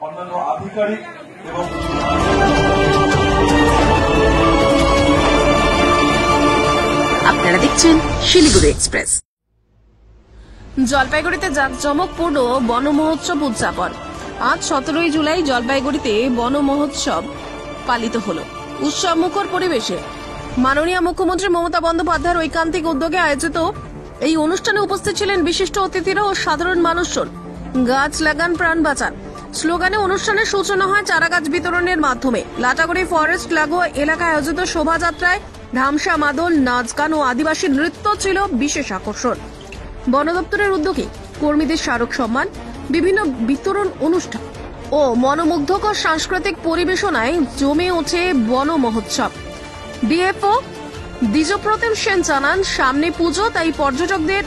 অন্যান্য আধিকারিক এবং আপনারা দেখছেন শিলিগুড়ি এক্সপ্রেস। জলপাইগুড়িতে জাঁকজমকপূর্ণ বন মহোৎসব উদযাপন। আজ 17 জুলাই জলপাইগুড়িতে বন মহোৎসব পালিত হল। উৎসব মুখর পরিবেশে মাননীয় মুখ্যমন্ত্রী মমতা বন্দ্যোপাধ্যায়ের ঐকান্তিক উদ্যোগে আয়োজিত এই অনুষ্ঠানে উপস্থিত ছিলেন বিশিষ্ট অতিথিরা ও সাধারণ মানুষজন। গাছ লাগান প্রাণ বাঁচান স্লোগানে অনুষ্ঠানের সূচনা হয় চারাগাছ বিতরণের মাধ্যমে। লাটাগুড়ি ফরেস্ট লাগোয়া এলাকায় আয়োজিত শোভাযাত্রায় ধামসা মাদল, নাচ গান ও আদিবাসী নৃত্য ছিল বিশেষ আকর্ষণ। বন দপ্তরের উদ্যোগে কর্মীদের স্মারক সম্মান, বিভিন্ন বিতরণ অনুষ্ঠান ও মনোমুগ্ধকর সাংস্কৃতিক পরিবেশনায় জমে ওঠে বন মহোৎসব। ডিএফও দ্বিজপ্রতিম সেন জানান, সামনে পুজো, তাই পর্যটকদের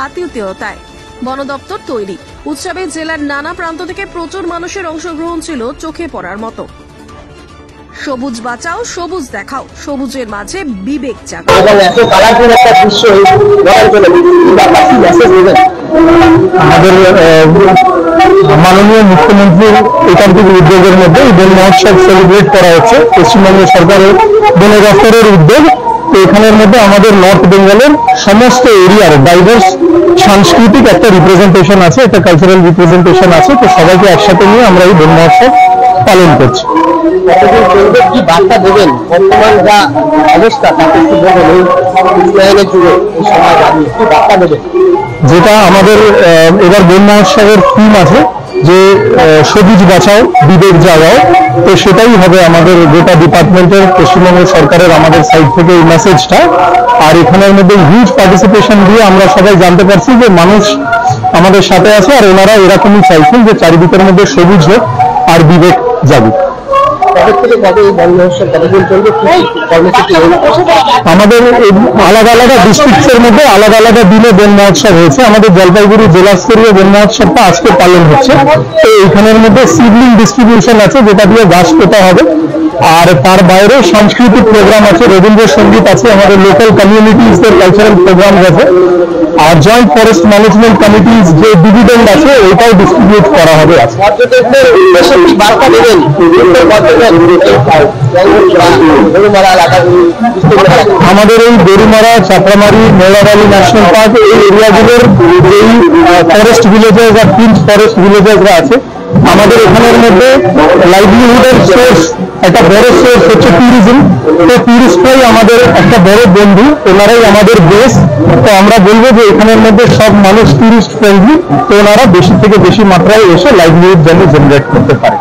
আতিথেয়তায় বন দপ্তর তৈরি। উৎসবে জেলার নানা প্রান্ত থেকে প্রচুর মানুষের অংশগ্রহণ ছিল চোখে পড়ার মতো। সবুজ বাঁচাও, সবুজ দেখাও, সবুজের মাঝে বিবেক জাগাও। আমাদের মাননীয় মুখ্যমন্ত্রীর একান্তিক উদ্যোগের মধ্যে বন মহোৎসব সেলিব্রেট করা হচ্ছে পশ্চিমবঙ্গ সরকারের বন দপ্তরের উদ্যোগ। তো এখানের মধ্যে আমাদের নর্থ বেঙ্গলের সমস্ত এরিয়ার ডাইভার্স সাংস্কৃতিক একটা রিপ্রেজেন্টেশন আছে, একটা কালচারাল রিপ্রেজেন্টেশন আছে। তো সবাইকে একসাথে নিয়ে আমরা এই বন মহোৎসব পালন করছি। কি বার্তা দেবেন বর্তমান যা অবস্থা তাকে কি বলবেন এই উন্নয়নের যুগে এই সমাজ আপনি কি বার্তা দেবেন? যেটা আমাদের এবার বন মহোৎসবের থিম আছে যে সবুজ বাঁচাও বিবেক জাগাও। তো সেটাই হবে আমাদের গোটা ডিপার্টমেন্টের, পশ্চিমবঙ্গ সরকারের আমাদের সাইড থেকে এই মেসেজটা। আর এখানের মধ্যে হিউজ পার্টিসিপেশন দিয়ে আমরা সবাই জানতে পারছি যে মানুষ আমাদের সাথে আছে আর ওনারা এরকমই চাইছেন যে চারিদিকের মধ্যে সবুজ হোক আর বিবেক জাগুক। আমাদের আলাদা আলাদা ডিস্ট্রিক্টের মধ্যে আলাদা আলাদা দিনে বন মহোৎসব হয়েছে। আমাদের জলপাইগুড়ি জেলা স্তরীয় বন মহোৎসবটা আজকে পালন হচ্ছে। তো এইখানের মধ্যে সিডলিং ডিস্ট্রিবিউশন আছে যেটা দিয়ে গাছ পোতা হবে। আর তার বাইরে সাংস্কৃতিক প্রোগ্রাম আছে, রবীন্দ্রসঙ্গীত আছে, আমাদের লোকাল কমিউনিটিজদের কালচারাল প্রোগ্রাম আছে। আর জয়েন্ট ফরেস্ট ম্যানেজমেন্ট কমিটিজ যে ডিভিডেন্ড আছে ওইটাও ডিস্ট্রিবিউট করা হবে। আমাদের এই গরুমারা, চাপড়ামারি, মেলাবাড়ি ন্যাশনাল পার্ক এই এরিয়াগুলোর এই ফরেস্ট ভিলেজেস আর প্রিন্স ফরেস্ট ভিলেজেসরা আছে। আমাদের এখানের মধ্যে লাইভলিহুডের সোর্স, একটা বড় সোর্স হচ্ছে ট্যুরিজম। তো ট্যুরিস্টরাই আমাদের একটা বড় বন্ধু, ওনারাই আমাদের বেস। তো আমরা বলবো যে এখানের মধ্যে সব মানুষ ট্যুরিস্ট ফ্রেন্ডলি, তো ওনারা বেশি থেকে বেশি মাত্রায় এসে লাইভলিহুড যেন জেনারেট করতে পারে।